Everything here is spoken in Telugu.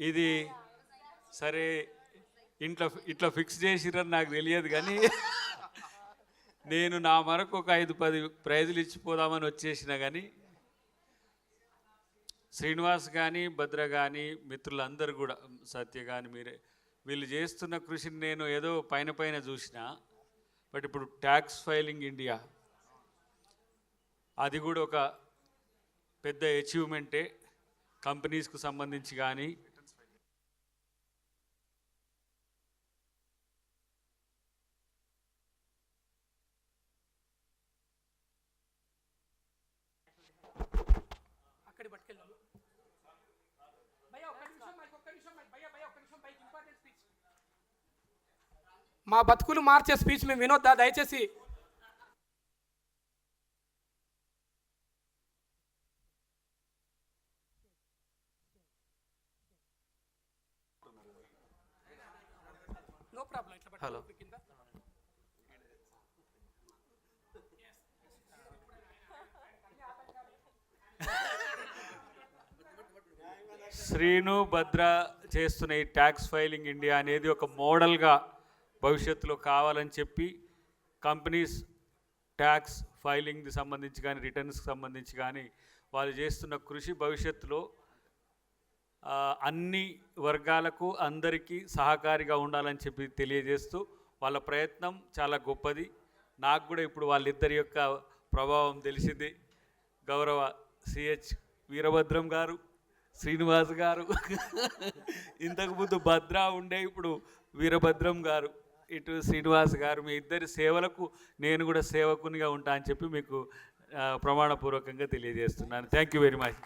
ఇది సరే ఇంట్లో ఇట్లా ఫిక్స్ చేసిరని నాకు తెలియదు కానీ నేను నా మరకు ఒక 5-10 ప్రైజులు ఇచ్చిపోదామని వచ్చేసిన కానీ శ్రీనివాస్ కానీ భద్ర కానీ మిత్రులందరూ కూడా సత్య కానీ మీరే వీళ్ళు చేస్తున్న కృషిని నేను ఏదో పైన చూసిన. బట్ ఇప్పుడు ట్యాక్స్ ఫైలింగ్ ఇండియా అది కూడా ఒక పెద్ద అచీవ్మెంటే. కంపెనీస్కు సంబంధించి కానీ మా బతుకులు మార్చే స్పీచ్ మేము వినొద్దా దయచేసి? No problem. Hello, Srinu Bhadra చేస్తున్న ఈ ట్యాక్స్ ఫైలింగ్ ఇండియా అనేది ఒక మోడల్గా భవిష్యత్తులో కావాలని చెప్పి కంపెనీస్ ట్యాక్స్ ఫైలింగ్కి సంబంధించి కానీ రిటర్న్స్కి సంబంధించి కానీ వాళ్ళు చేస్తున్న కృషి భవిష్యత్తులో అన్ని వర్గాలకు అందరికీ సహకారిగా ఉండాలని చెప్పి తెలియజేస్తూ వాళ్ళ ప్రయత్నం చాలా గొప్పది. నాకు కూడా ఇప్పుడు వాళ్ళిద్దరి యొక్క ప్రభావం తెలిసింది. గౌరవ సిహెచ్ వీరభద్రం గారు, శ్రీనివాస్ గారు, ఇంతకుముందు భద్ర ఉండే ఇప్పుడు వీరభద్రం గారు, ఇటు శ్రీనివాస్ గారు, మీ ఇద్దరి సేవలకు నేను కూడా సేవకునిగా ఉంటా అని చెప్పి మీకు ప్రమాణపూర్వకంగా తెలియజేస్తున్నాను. Thank you very much.